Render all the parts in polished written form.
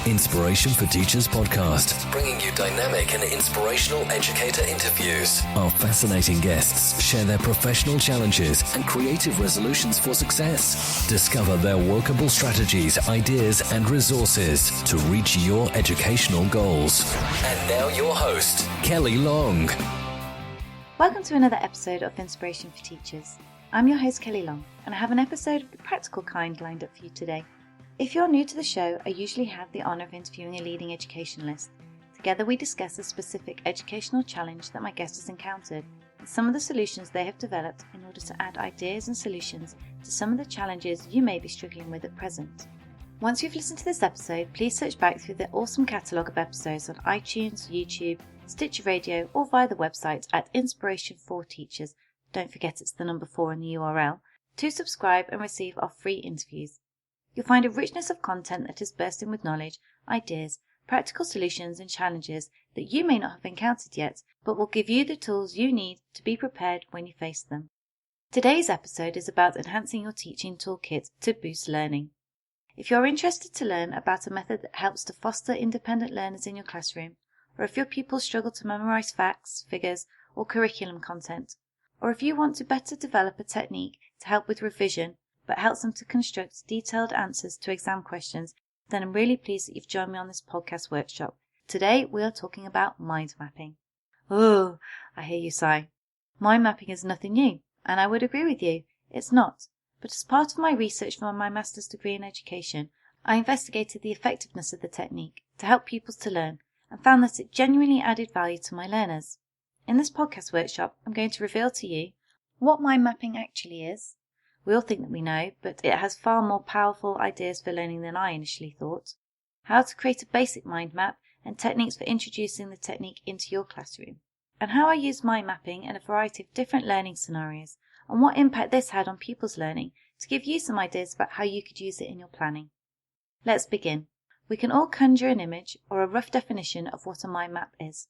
Inspiration for Teachers podcast, bringing you dynamic and inspirational educator interviews. Our fascinating guests share their professional challenges and creative resolutions for success. Discover their workable strategies, ideas, and resources to reach your educational goals. And now your host, Kelly Long. Welcome to another episode of Inspiration for Teachers. I'm your host Kelly Long, and I have an episode of the practical kind lined up for you today. If you're new to the show, I usually have the honour of interviewing a leading educationalist. Together we discuss a specific educational challenge that my guest has encountered and some of the solutions they have developed in order to add ideas and solutions to some of the challenges you may be struggling with at present. Once you've listened to this episode, please search back through the awesome catalogue of episodes on iTunes, YouTube, Stitcher Radio or via the website at Inspiration for Teachers. Don't forget it's the number 4 in the URL, to subscribe and receive our free interviews. You'll find a richness of content that is bursting with knowledge, ideas, practical solutions and challenges that you may not have encountered yet, but will give you the tools you need to be prepared when you face them. Today's episode is about enhancing your teaching toolkit to boost learning. If you're interested to learn about a method that helps to foster independent learners in your classroom, or if your pupils struggle to memorise facts, figures, or curriculum content, or if you want to better develop a technique to help with revision, but helps them to construct detailed answers to exam questions, then I'm really pleased that you've joined me on this podcast workshop. Today we are talking about mind mapping. Oh, I hear you sigh. Mind mapping is nothing new, and I would agree with you, it's not. But as part of my research for my master's degree in education, I investigated the effectiveness of the technique to help pupils to learn and found that it genuinely added value to my learners. In this podcast workshop, I'm going to reveal to you what mind mapping actually is. We all think that we know, but it has far more powerful ideas for learning than I initially thought. How to create a basic mind map and techniques for introducing the technique into your classroom. And how I use mind mapping in a variety of different learning scenarios and what impact this had on pupils' learning to give you some ideas about how you could use it in your planning. Let's begin. We can all conjure an image or a rough definition of what a mind map is.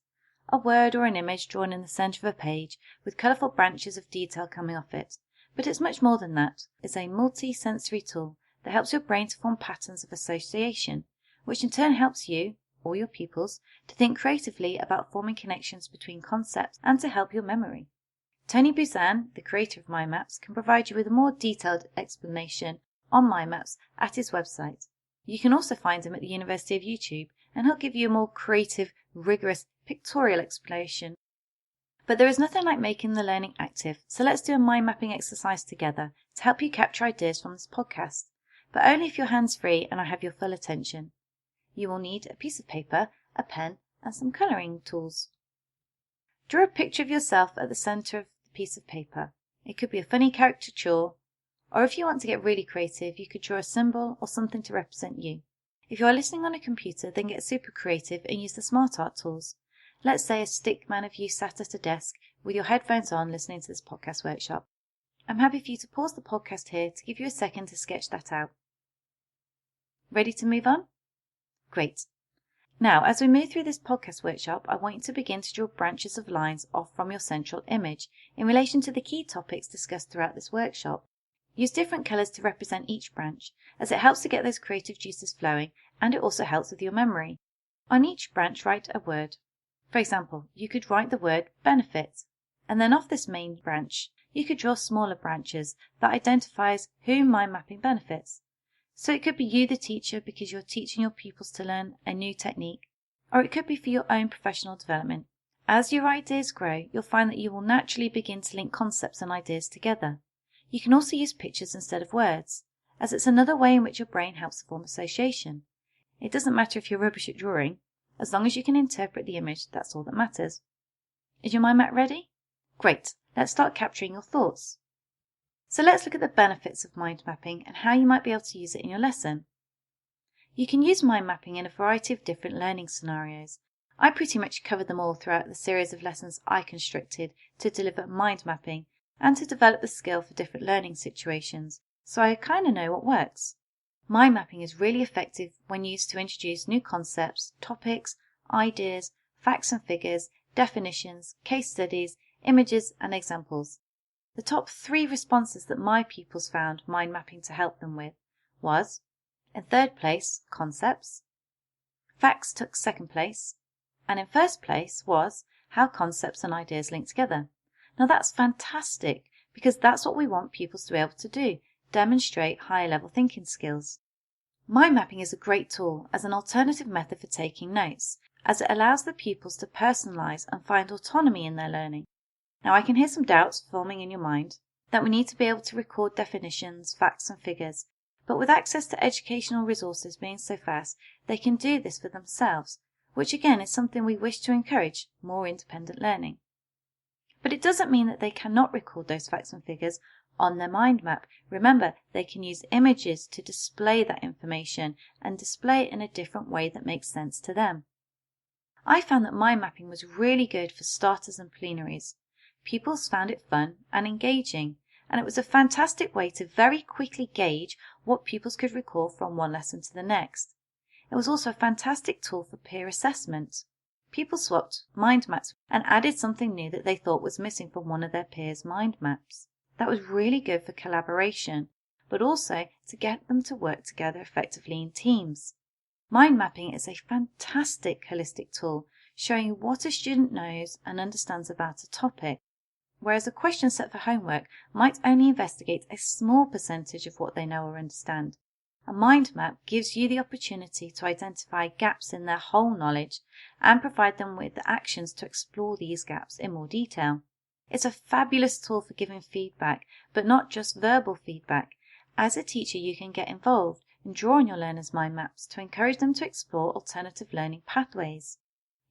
A word or an image drawn in the centre of a page with colourful branches of detail coming off it. But it's much more than that. It's a multi-sensory tool that helps your brain to form patterns of association, which in turn helps you, or your pupils, to think creatively about forming connections between concepts and to help your memory. Tony Buzan, the creator of mind maps, can provide you with a more detailed explanation on mind maps at his website. You can also find him at the University of YouTube, and he'll give you a more creative, rigorous, pictorial explanation. But there is nothing like making the learning active, so let's do a mind mapping exercise together to help you capture ideas from this podcast, but only if you're hands-free and I have your full attention. You will need a piece of paper, a pen, and some colouring tools. Draw a picture of yourself at the centre of the piece of paper. It could be a funny caricature, or if you want to get really creative, you could draw a symbol or something to represent you. If you are listening on a computer, then get super creative and use the smart art tools. Let's say a stick man of you sat at a desk with your headphones on listening to this podcast workshop. I'm happy for you to pause the podcast here to give you a second to sketch that out. Ready to move on? Great. Now, as we move through this podcast workshop, I want you to begin to draw branches of lines off from your central image in relation to the key topics discussed throughout this workshop. Use different colours to represent each branch, as it helps to get those creative juices flowing, and it also helps with your memory. On each branch, write a word. For example, you could write the word benefit, and then off this main branch, you could draw smaller branches that identifies who mind mapping benefits. So it could be you, the teacher, because you're teaching your pupils to learn a new technique, or it could be for your own professional development. As your ideas grow, you'll find that you will naturally begin to link concepts and ideas together. You can also use pictures instead of words, as it's another way in which your brain helps to form association. It doesn't matter if you're rubbish at drawing. As long as you can interpret the image, that's all that matters. Is your mind map ready? Great, let's start capturing your thoughts. So let's look at the benefits of mind mapping and how you might be able to use it in your lesson. You can use mind mapping in a variety of different learning scenarios. I pretty much covered them all throughout the series of lessons I constructed to deliver mind mapping and to develop the skill for different learning situations, so I kind of know what works. Mind mapping is really effective when used to introduce new concepts, topics, ideas, facts and figures, definitions, case studies, images and examples. The top 3 responses that my pupils found mind mapping to help them with was, in third place, concepts, facts took second place, and in first place was how concepts and ideas link together. Now that's fantastic, because that's what we want pupils to be able to do, demonstrate higher level thinking skills. Mind mapping is a great tool as an alternative method for taking notes, as it allows the pupils to personalise and find autonomy in their learning. Now I can hear some doubts forming in your mind that we need to be able to record definitions, facts and figures, but with access to educational resources being so fast, they can do this for themselves, which again is something we wish to encourage, more independent learning. But it doesn't mean that they cannot record those facts and figures on their mind map. Remember, they can use images to display that information and display it in a different way that makes sense to them. I found that mind mapping was really good for starters and plenaries. Pupils found it fun and engaging, and it was a fantastic way to very quickly gauge what pupils could recall from one lesson to the next. It was also a fantastic tool for peer assessment. Pupils swapped mind maps and added something new that they thought was missing from one of their peers' mind maps. That was really good for collaboration, but also to get them to work together effectively in teams. Mind mapping is a fantastic holistic tool, showing what a student knows and understands about a topic, whereas a question set for homework might only investigate a small percentage of what they know or understand. A mind map gives you the opportunity to identify gaps in their whole knowledge and provide them with the actions to explore these gaps in more detail. It's a fabulous tool for giving feedback, but not just verbal feedback. As a teacher, you can get involved and draw on your learners' mind maps to encourage them to explore alternative learning pathways.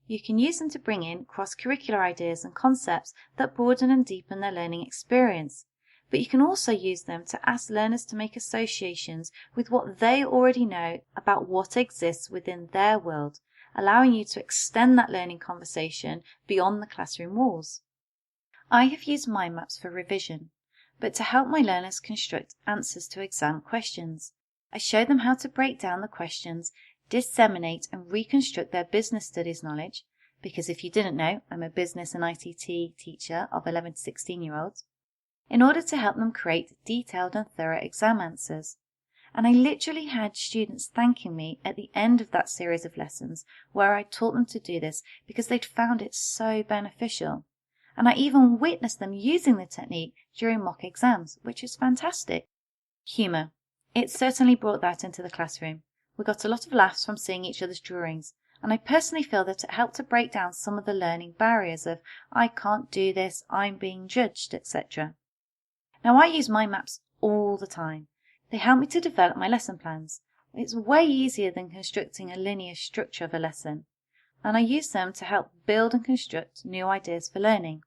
You can use them to bring in cross-curricular ideas and concepts that broaden and deepen their learning experience. But you can also use them to ask learners to make associations with what they already know about what exists within their world, allowing you to extend that learning conversation beyond the classroom walls. I have used mind maps for revision, but to help my learners construct answers to exam questions. I show them how to break down the questions, disseminate and reconstruct their business studies knowledge, because if you didn't know, I'm a business and ITT teacher of 11 to 16-year-olds, in order to help them create detailed and thorough exam answers. And I literally had students thanking me at the end of that series of lessons where I taught them to do this because they'd found it so beneficial. And I even witnessed them using the technique during mock exams, which is fantastic. Humour. It certainly brought that into the classroom. We got a lot of laughs from seeing each other's drawings, and I personally feel that it helped to break down some of the learning barriers of I can't do this, I'm being judged, etc. Now I use mind maps all the time. They help me to develop my lesson plans. It's way easier than constructing a linear structure of a lesson, and I use them to help build and construct new ideas for learning.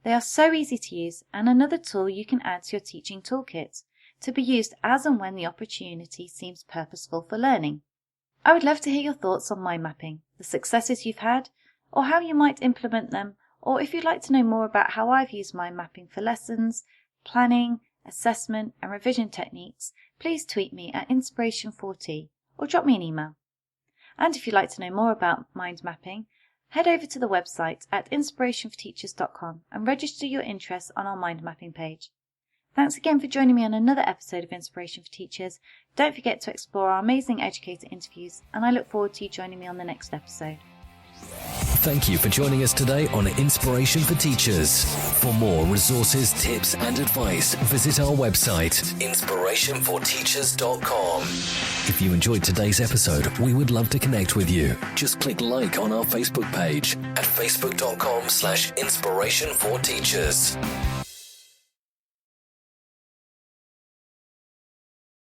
They are so easy to use and another tool you can add to your teaching toolkit to be used as and when the opportunity seems purposeful for learning. I would love to hear your thoughts on mind mapping, the successes you've had, or how you might implement them, or if you'd like to know more about how I've used mind mapping for lessons, planning, assessment and revision techniques, please tweet me at Inspiration40 or drop me an email. And if you'd like to know more about mind mapping, head over to the website at inspirationforteachers.com and register your interest on our mind mapping page. Thanks again for joining me on another episode of Inspiration for Teachers. Don't forget to explore our amazing educator interviews, and I look forward to you joining me on the next episode. Thank you for joining us today on Inspiration for Teachers. For more resources, tips and advice, visit our website, inspirationforteachers.com. If you enjoyed today's episode, we would love to connect with you. Just click like on our Facebook page at facebook.com/inspirationforteachers.